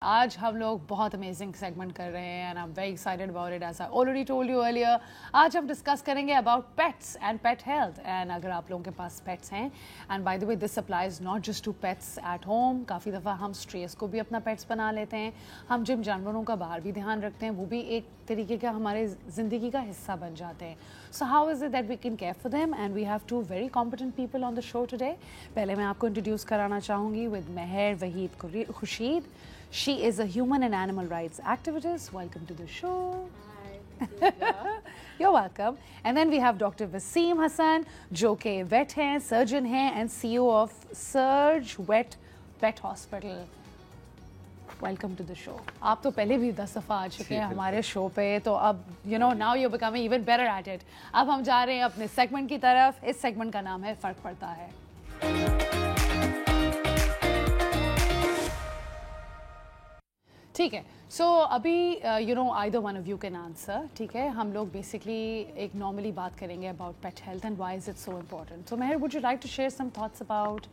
آج ہم لوگ بہت امیزنگ سیگمنٹ کر رہے ہیں and I am very excited about it as I already told you earlier. آج ہم ڈسکس کریں گے about pets and pet health. And اگر آپ لوگوں کے پاس پیٹس ہیں and by the way this applies not just to pets at home. کافی دفعہ ہم اسٹریس کو بھی اپنا پیٹس بنا لیتے ہیں. ہم جن جانوروں کا باہر بھی دھیان رکھتے ہیں وہ بھی ایک طریقے کا ہمارے زندگی کا حصہ بن جاتے ہیں. So how is it that we can care for them and we have to very competent people on the show today. پہلے میں آپ کو انٹروڈیوس کرانا چاہوں گی ود مہر Waheed Khurshid. She is a human and animal rights activist. Welcome to the show. Hi. You're welcome. And then we have Dr. Waseem Hassan, جو کہ vet ہیں, surgeon ہیں and CEO of Surge Vet Pet Hospital. Welcome to the show. آپ تو پہلے بھی 10 دفعہ آ چکے ہیں ہمارے شو پہ, تو اب now you're becoming even better at it. اب ہم جا رہے ہیں اپنے سیگمنٹ کی طرف. اس سیگمنٹ کا نام ہے فرق پڑتا ہے. ٹھیک ہے. سو ابھی either one of you can answer. ٹھیک ہے, ہم لوگ بیسکلی ایک نارملی بات کریں گے about pet health and why is it so important. So Mehr would you like to share some thoughts about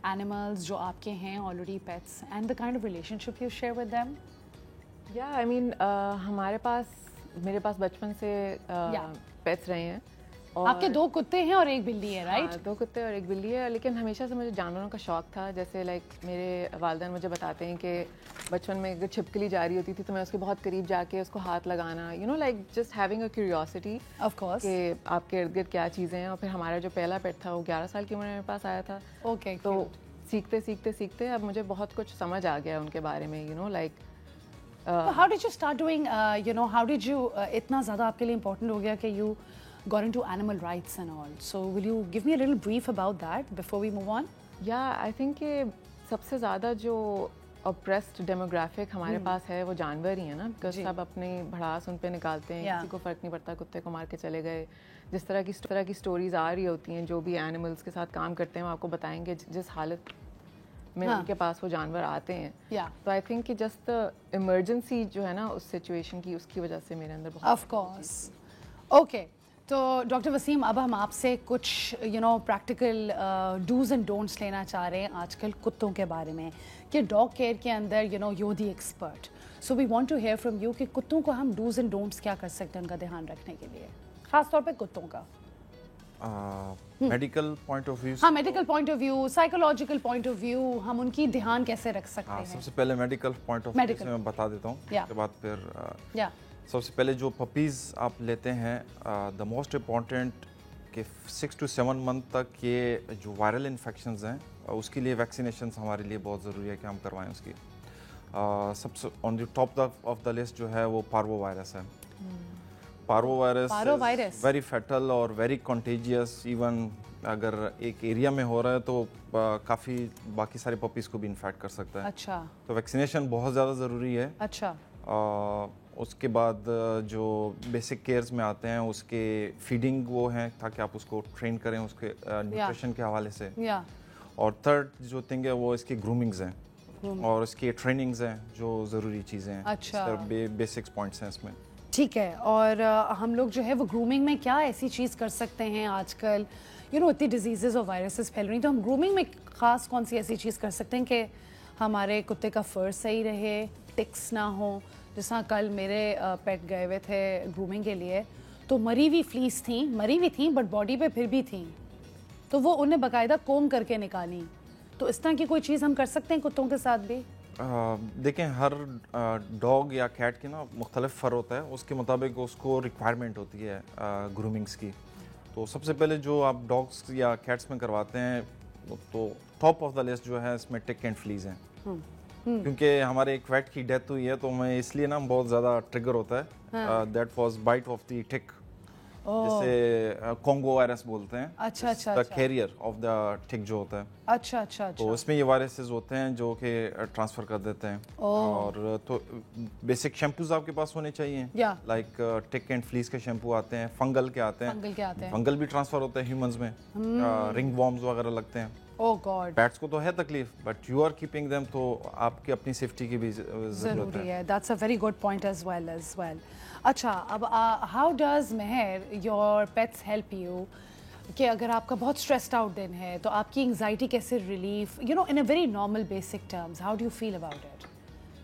animals جو آپ کے ہیں already pets and the kind of relationship you share with them. یا I مین میرے پاس بچپن سے pets رہے ہیں. آپ کے 2 کتے ہیں اور 1 بلی ہے, رائٹ؟ 2 کتے اور 1 بلی ہے. لیکن ہمیشہ سے مجھے جانوروں کا شوق تھا. جیسے لائک میرے والدین مجھے بتاتے ہیں کہ بچپن میں اگر چھپکلی جا رہی ہوتی تھی تو میں اس کے بہت قریب جا کے اس کو ہاتھ لگانا, like just having a curiosity of course کہ آپ کے ارد گرد کیا چیزیں ہیں. اور پھر ہمارا جو پہلا پیٹ تھا وہ 11 سال کی عمر میں میرے پاس آیا تھا. اوکے. تو سیکھتے اب مجھے بہت کچھ سمجھ آ گیا ان کے بارے میں. Like how did you start doing how did you اتنا زیادہ آپ کے لیے امپورٹنٹ ہو گیا کہ you got into animal rights and all. So will you give me a little brief about that before we move on? Yeah, I think کہ سب سے زیادہ جو oppressed demographic ہمارے پاس ہے وہ جانور ہی ہیں نا, because سب اپنی بھڑاس ان پہ نکالتے ہیں. کسی کو فرق نہیں پڑتا, کتے کو مار کے چلے گئے. جس طرح کی اسٹوریز آ رہی ہوتی ہیں, جو بھی اینیملس کے ساتھ کام کرتے ہیں وہ آپ کو بتائیں گے جس حالت میں ان کے پاس وہ جانور آتے ہیں. تو آئی تھنک کہ جسٹ ایمرجنسی جو ہے نا اس سچویشن کی, اس کی وجہ سے میرے اندر بہت. Of course. اوکے. تو ڈاکٹر وسیم, اب ہم آپ سے کچھ پریکٹیکل ڈوز اینڈ ڈونٹس لینا چاہ رہے ہیں آج کل کتوں کے بارے میں, کہ ڈاگ کیئر کے اندر you the expert. So we want to hear from you کہ کتوں کو ہم ڈوز اینڈ ڈونٹس کیا کر سکتے ہیں ان کا دھیان رکھنے کے لیے, خاص طور پہ کتوں کا. Medical point of view. ہاں, medical point of view, psychological point of view, ہم ان کی دھیان کیسے رکھ سکتے ہیں. سب سے پہلے میڈیکل پوائنٹ آف ویو سے میں بتا دیتا ہوں, اس کے بعد پھر سب سے پہلے جو پپیز آپ لیتے ہیں, دا موسٹ امپورٹنٹ کہ 6 to 7 منتھ تک یہ جو وائرل انفیکشنز ہیں اس کے لیے ویکسینیشنز ہمارے لیے بہت ضروری ہے کہ ہم کروائیں اس کی. سب سے on the top of the list جو ہے وہ پارو وائرس ہے. پارو وائرس ویری فیٹل اور ویری کنٹیجیس. ایون اگر ایک ایریا میں ہو رہا ہے تو کافی باقی سارے پپیز کو بھی انفیکٹ کر سکتا ہے. اچھا. تو ویکسینیشن بہت زیادہ ضروری ہے. اچھا. اس کے بعد جو بیسک کیئرز میں آتے ہیں اس کے فیڈنگ وہ ہیں تاکہ آپ اس کو ٹرین کریں اس کے نیوٹریشن کے حوالے سے. اور تھرڈ جو تھنگ ہے وہ اس کی گرومنگز ہیں اور اس کی ٹریننگز ہیں جو ضروری چیزیں ہیں. اچھا. بیسکس پوائنٹس ہیں اس میں. ٹھیک ہے. اور ہم لوگ جو ہے وہ گرومنگ میں کیا ایسی چیز کر سکتے ہیں آج کل اتنی ڈیزیزز اور وائرسز پھیل رہی ہیں, تو ہم گرومنگ میں خاص کون سی ایسی چیز کر سکتے ہیں کہ ہمارے کتے کا فر صحیح رہے, ٹکس نہ ہوں. جیسا کل میرے پیٹ گئے ہوئے تھے گرومنگ کے لیے, تو مری ہوئی تھیں بٹ باڈی پہ پھر بھی تھیں, تو وہ انہیں باقاعدہ کوم کر کے نکالی. تو اس طرح کی کوئی چیز ہم کر سکتے ہیں کتوں کے ساتھ بھی؟ دیکھیں, ہر ڈاگ یا کیٹ کی نا مختلف فر ہوتا ہے, اس کے مطابق اس کو ریکوائرمنٹ ہوتی ہے گرومنگس کی. تو سب سے پہلے جو آپ ڈاگس یا کیٹس میں کرواتے ہیں تو ٹاپ آف دا لسٹ جو ہے اس میں ٹک اینڈ فلیز ہیں. کیونکہ ہمارے ایک ویٹ کی ڈیتھ ہوئی ہے تو میں اس لیے نا بہت زیادہ ٹریگر ہوتا ہے. That was bite of the tick, جسے کونگو وائرس بولتے ہیں. اچھا اچھا. دا کیریئر آف دا ٹک جو ہوتا ہے. اچھا اچھا. تو اس میں یہ وائرسز ہوتے ہیں جو کہ ٹرانسفر کر دیتے ہیں. اور تو بیسک شیمپوز آپ کے پاس ہونے چاہیے, لائک ٹک اینڈ فلیس کے شیمپو آتے ہیں, فنگل کے آتے ہیں. فنگل بھی ٹرانسفر ہوتے ہیں ہیومنز میں, رنگ وارمز وغیرہ لگتے ہیں. Oh God. پیٹس کو تو ہے تکلیف, but you are keeping them, تو آپ کی اپنی سیفٹی کی بھی ضرورت ہے. That's a very good point as well. اچھا, اب how does مہر your pets help you کہ اگر آپ کا بہت اسٹریسڈ آؤٹ دن ہے تو آپ کی انگزائٹی کیسے relief, in a very normal basic terms, how do you feel about it?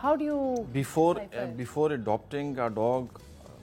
How do you before adopting a dog,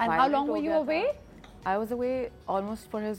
And how long were you away? I was away almost for his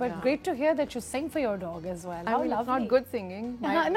But great to hear that you sing for your dog as well. How lovely. It's not good singing.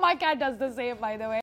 My cat does the same, by the way.